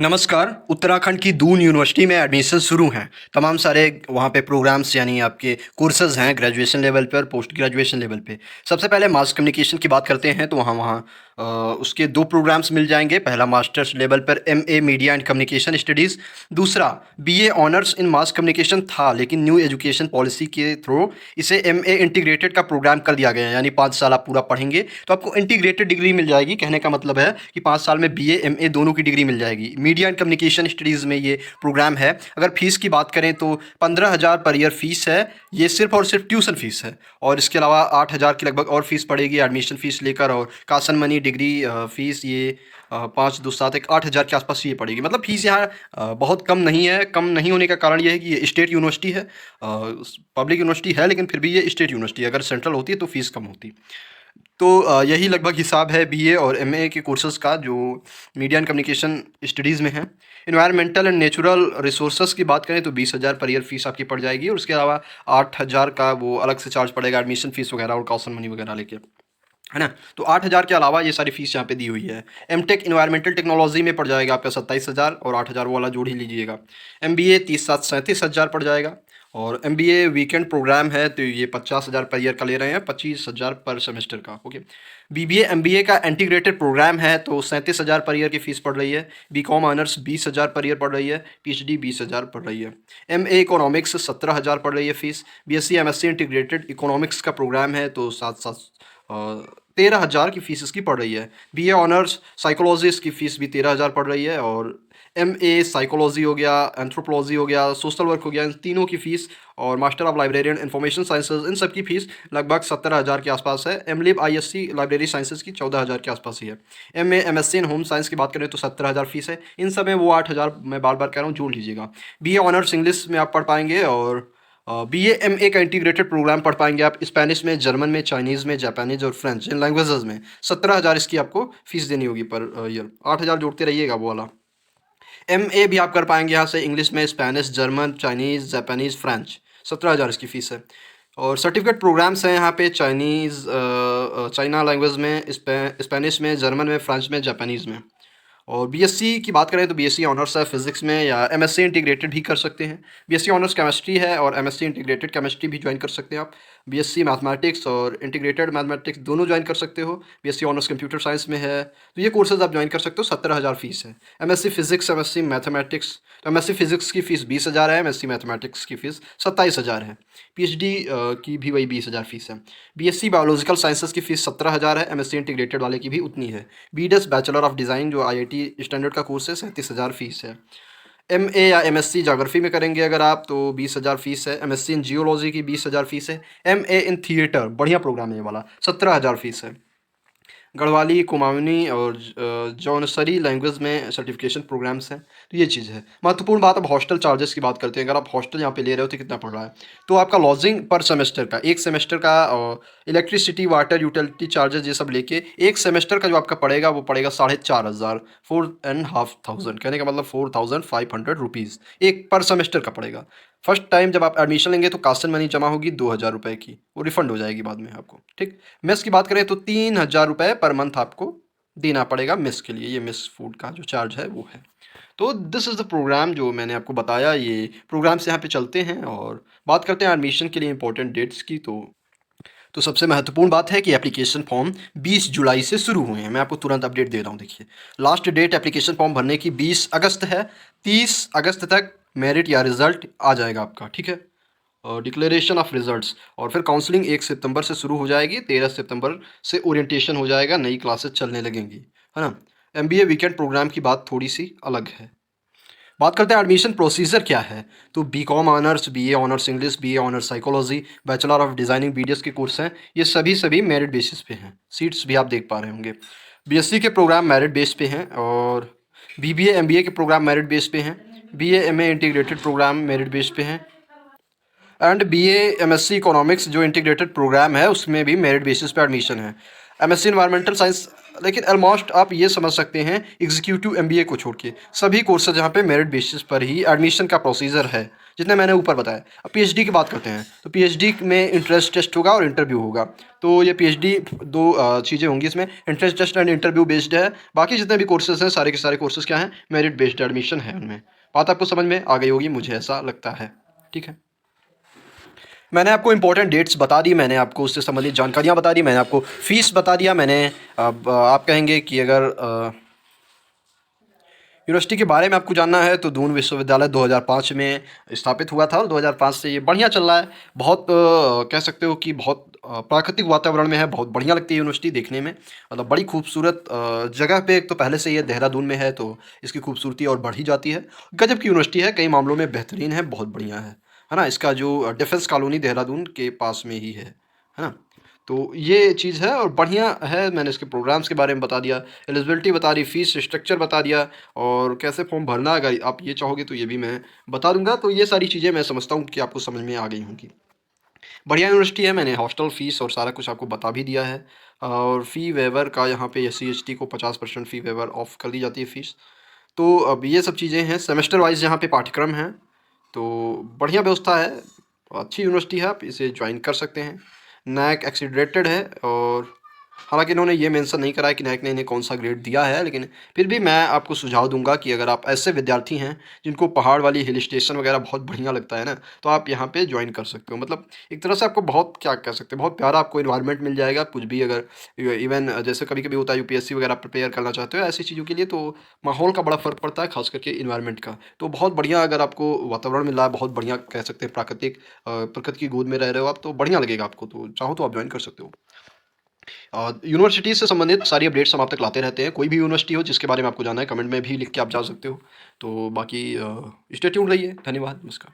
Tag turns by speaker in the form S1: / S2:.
S1: नमस्कार। उत्तराखंड की दून यूनिवर्सिटी में एडमिशन शुरू हैं। तमाम सारे वहाँ पे प्रोग्राम्स यानी आपके कोर्सेज़ हैं ग्रेजुएशन लेवल पे और पोस्ट ग्रेजुएशन लेवल पे। सबसे पहले मास कम्युनिकेशन की बात करते हैं तो वहाँ वहाँ उसके 2 प्रोग्राम्स मिल जाएँगे। पहला मास्टर्स लेवल पर MA media and communication studies, दूसरा BA honours in mass communication था, लेकिन न्यू एजुकेशन पॉलिसी के थ्रू इसे एमए इंटीग्रेटेड का प्रोग्राम कर दिया गया है। यानी 5 साल आप पूरा पढ़ेंगे तो आपको इंटीग्रेटेड डिग्री मिल जाएगी। कहने का मतलब है कि 5 साल में बीए एमए दोनों की डिग्री मिल जाएगी। मीडिया एंड कम्युनिकेशन स्टडीज़ में ये प्रोग्राम है। अगर फ़ीस की बात करें तो 15,000 पर ईयर फ़ीस है। ये सिर्फ़ और सिर्फ ट्यूशन फ़ीस है और इसके अलावा 8,000 की लगभग और फ़ीस पड़ेगी एडमिशन फ़ीस लेकर, और कासन मनी डिग्री फ़ीस ये 5 2 7 एक 8,000 के आसपास ये पड़ेगी। मतलब फ़ीस यहाँ बहुत कम नहीं है। कम नहीं होने का कारण ये है कि ये स्टेट यूनिवर्सिटी है। पब्लिक यूनिवर्सिटी है लेकिन फिर भी ये स्टेट यूनिवर्सिटी है। अगर सेंट्रल होती तो फ़ीस कम होती। तो यही लगभग हिसाब है बीए और एमए के कोर्सेज़ का जो मीडिया एंड कम्युनिकेशन स्टडीज़ में है। एनवायरमेंटल एंड नेचुरल रिसोर्सेज़ की बात करें तो 20,000 पर ईयर फ़ीस आपकी पड़ जाएगी, और उसके अलावा 8,000 का वो अलग से चार्ज पड़ेगा एडमिशन फ़ीस वगैरह और कॉशन मनी वगैरह लेके, है ना? तो 8,000 के अलावा ये सारी फ़ीस यहाँ पे दी हुई है। एमटेक एनवायरमेंटल टेक्नोलॉजी में पड़ जाएगा आपका 27,000, और 8,000 वो वाला जोड़ ही लीजिएगा। एमबीए 30 7 37,000 पड़ जाएगा, और एमबीए वीकेंड प्रोग्राम है तो ये 50,000 पर ईयर का ले रहे हैं, 25,000 पर सेमेस्टर का। ओके। बीबीए एमबीए का इंटीग्रेटेड प्रोग्राम है तो 37,000 पर ईयर की फ़ीस पड़ रही है। बीकॉम ऑनर्स 20,000 पर ईयर पड़ रही है। पीएचडी 20,000 पड़ रही है। एमए इकोनॉमिक्स 17,000 पड़ रही है fees. BSc MSc integrated economics का प्रोग्राम है तो 13,000 की फ़ीस इसकी पड़ रही है। बीए ऑनर्स साइकोलॉजी इसकी फ़ीस भी 13,000 पड़ रही है, और एमए साइकोलॉजी हो गया, एंथ्रोपोलॉजी हो गया, सोशल वर्क हो गया, इन तीनों की फ़ीस, और master of librarian information sciences, इन सब की फ़ीस लगभग 17,000 के आसपास है। एमलिब आईएससी लाइब्रेरी साइंसेज की 14,000 के आसपास ही है। MA MSc in home science की बात करें तो 17,000 फ़ीस है। इन सब में वो 8,000 मैं बार बार कह रहा हूँ जोड़ लीजिएगा। बीए ऑनर्स इंग्लिश में आप पढ़ पाएंगे, और बीए एमए का इंटीग्रेटेड प्रोग्राम पढ़ पाएंगे आप स्पेनिश में, जर्मन में, चाइनीज़ में, जापानीज़ और फ्रेंच, इन लैंग्वेजेस में। 17,000 इसकी आपको फ़ीस देनी होगी पर ईयर। 8,000 जोड़ते रहिएगा वो वाला। एमए भी आप कर पाएंगे यहाँ से इंग्लिश में, Spanish, German, Chinese, Japanese, French. 17,000 इसकी फ़ीस है। और सर्टिफिकेट प्रोग्राम्स हैं यहाँ पे चाइनीज़ चाइना लैंग्वेज में, स्पेनिश में, जर्मन में, फ्रेंच में, जापानीज़ में। और बीएससी की बात करें तो बीएससी ऑनर्स है फिज़िक्स में, या एमएससी इंटीग्रेटेड भी कर सकते हैं। बीएससी ऑनर्स केमिस्ट्री है और एमएससी इंटीग्रेटेड केमिस्ट्री भी ज्वाइन कर सकते हैं आप। बीएससी मैथमेटिक्स और इंटीग्रेटेड मैथमेटिक्स दोनों ज्वाइन कर सकते हो। बीएससी ऑनर्स कंप्यूटर साइंस में है तो ये कोर्सेज आप ज्वाइन कर सकते हो। 17,000 फ़ीस है। एमएससी फिज़िक्स, एमएससी मैथमेटिक्स, तो एमएससी फिज़िक्स की फ़ीस 20,000 है, एमएससी मैथमेटिक्स की फ़ीस 27,000 है। पीएचडी की भी वही 20,000 फ़ीस है। बीएससी बायोलॉजिकल साइंसेज की फ़ीस 17,000 है, एमएससी इंटीग्रेटेड वाले की भी उतनी है। बीडीएस बैचलर ऑफ डिज़ाइन जो आईआईटी स्टैंडर्ड का कोर्स है 37,000 फ़ीस है। एमए या एमएससी ज्योग्राफी में करेंगे अगर आप तो 20,000 फ़ीस है। एमएससी इन जियोलॉजी की 20,000 फ़ीस है। एमए इन थिएटर, बढ़िया प्रोग्राम है ये वाला, 17,000 फ़ीस है। गढ़वाली, कुमाऊनी और जौनसरी लैंग्वेज में सर्टिफिकेशन प्रोग्राम्स हैं। तो ये चीज़ है। महत्वपूर्ण बात, अब हॉस्टल चार्जेस की बात करते हैं। अगर आप हॉस्टल यहाँ पे ले रहे हो तो कितना पड़ रहा है, तो आपका लॉजिंग पर सेमेस्टर का, एक सेमेस्टर का, और इलेक्ट्रिसिटी, वाटर, यूटिलिटी चार्जेस ये सब लेके एक सेमेस्टर का जो आपका पड़ेगा वो पड़ेगा 4,500, 4,500। कहने का मतलब 4,500 रुपीज़ एक पर सेमेस्टर का पड़ेगा। फर्स्ट टाइम जब आप एडमिशन लेंगे तो कासन मनी जमा होगी 2,000 रुपये की, वो रिफंड हो जाएगी बाद में आपको। ठीक। मेस की बात करें तो 3,000 रुपये पर मंथ आपको देना पड़ेगा मेस के लिए। ये मेस फूड का जो चार्ज है वो है। तो दिस इज़ द प्रोग्राम जो मैंने आपको बताया। ये प्रोग्राम्स यहाँ पे चलते हैं, और बात करते हैं एडमिशन के लिए इंपॉर्टेंट डेट्स की। तो सबसे महत्वपूर्ण बात है कि एप्लीकेशन फॉर्म 20 जुलाई से शुरू हुए हैं। मैं आपको तुरंत अपडेट दे रहा हूँ। देखिए, लास्ट डेट एप्लीकेशन फॉर्म भरने की 20 अगस्त है। 30 अगस्त तक मेरिट या रिज़ल्ट आ जाएगा आपका। ठीक है, डिक्लेरेशन ऑफ रिजल्ट्स, और फिर काउंसलिंग 1 सितंबर से शुरू हो जाएगी। 13 सितंबर से ओरिएंटेशन हो जाएगा, नई क्लासेस चलने लगेंगी, है ना। एमबीए वीकेंड प्रोग्राम की बात थोड़ी सी अलग है। बात करते हैं एडमिशन प्रोसीजर क्या है। तो BCom honours, BA honours English, BA honours psychology, bachelor of designing BDS के कोर्स हैं। ये सभी मेरिट बेसिस पे हैं। सीट्स भी आप देख पा रहे होंगे। बीएससी के प्रोग्राम मेरिट बेस पे हैं, और बीबीए एमबीए के प्रोग्राम मेरिट बेस पे हैं। BA MA integrated programme merit base पे हैं, एंड बीए एमएससी इकोनॉमिक्स जो इंटीग्रेटेड प्रोग्राम है उसमें भी मेरिट बेसिस पे एडमिशन है। एमएससी इन्वायरमेंटल साइंस लेकिन ऑलमोस्ट आप ये समझ सकते हैं एग्जीक्यूटिव एमबीए को छोड़ के सभी कोर्सेज यहाँ पे मेरिट बेसिस पर ही एडमिशन का प्रोसीजर है, जितने मैंने ऊपर बताया। अब पीएचडी की बात करते हैं तो पीएचडी में इंट्रेंस टेस्ट होगा और इंटरव्यू होगा। तो ये पीएचडी दो चीज़ें होंगी इसमें, entrance test and interview based है। बाकी जितने भी कोर्सेज हैं सारे के सारे कोर्सेज क्या हैं, मेरिट बेस्ड एडमिशन है उनमें। बात आपको समझ में आ गई होगी, मुझे ऐसा लगता है। ठीक है, मैंने आपको इंपॉर्टेंट डेट्स बता दी, मैंने आपको उससे संबंधित जानकारियाँ बता दी, मैंने आपको फ़ीस बता दिया। मैंने अब आप कहेंगे कि अगर यूनिवर्सिटी के बारे में आपको जानना है तो दून विश्वविद्यालय 2005 में स्थापित हुआ था और 2005 से ये बढ़िया चल रहा है। बहुत कह सकते हो कि बहुत प्राकृतिक वातावरण में है, बहुत बढ़िया लगती है यूनिवर्सिटी देखने में। मतलब बड़ी खूबसूरत जगह पे, एक तो पहले से ये देहरादून में है तो इसकी खूबसूरती और बढ़ ही जाती है। गजब की यूनिवर्सिटी है, कई मामलों में बेहतरीन है, बहुत बढ़िया है ना। इसका जो डिफेंस कॉलोनी देहरादून के पास में ही है ना। तो ये चीज़ है और बढ़िया है। मैंने इसके प्रोग्राम्स के बारे में बता दिया, एलिजिबिलिटी बता दी, फीस स्ट्रक्चर बता दिया और कैसे फॉर्म भरना है। अगर आप ये चाहोगे तो ये भी मैं बता दूंगा। तो ये सारी चीज़ें मैं समझता हूँ कि आपको समझ में आ गई होंगी। बढ़िया यूनिवर्सिटी है, मैंने हॉस्टल फीस और सारा कुछ आपको बता भी दिया है। और फ़ी वेवर का यहाँ पे SC ST को 50% फ़ी वेवर ऑफ कर दी जाती है फ़ीस। तो अब ये सब चीज़ें हैं, सेमेस्टर वाइज यहाँ पे पाठ्यक्रम हैं। तो बढ़िया व्यवस्था है, अच्छी यूनिवर्सिटी है, आप इसे ज्वाइन कर सकते हैं। नैक एक्सीडरेटेड है और हालांकि इन्होंने ये मेंशन नहीं करा है कि नैक ने इन्हें कौन सा ग्रेड दिया है, लेकिन फिर भी मैं आपको सुझाव दूंगा कि अगर आप ऐसे विद्यार्थी हैं जिनको पहाड़ वाली हिल स्टेशन वगैरह बहुत बढ़िया लगता है ना, तो आप यहाँ पे ज्वाइन कर सकते हो। मतलब एक तरह से आपको बहुत क्या कह सकते हैं, बहुत प्यारा आपको इन्वायरमेंट मिल जाएगा। कुछ भी अगर इवन जैसे कभी कभी होता है यूपीएससी वगैरह प्रिपेयर करना चाहते हो ऐसी चीज़ों के लिए, तो माहौल का बड़ा फ़र्क पड़ता है, खास करके इन्वायरमेंट का। तो बहुत बढ़िया अगर आपको वातावरण मिल रहा है, बहुत बढ़िया कह सकते हैं, प्राकृतिक प्रकृति की गोद में रह रहे हो आप, तो बढ़िया लगेगा आपको। तो चाहो तो आप ज्वाइन कर सकते हो। यूनिवर्सिटी से संबंधित सारी अपडेट्स हम आप तक लाते रहते हैं। कोई भी यूनिवर्सिटी हो जिसके बारे में आपको जानना है, कमेंट में भी लिख के आप जा सकते हो। तो बाकी स्टे ट्यून्ड रहिए। धन्यवाद, नमस्कार।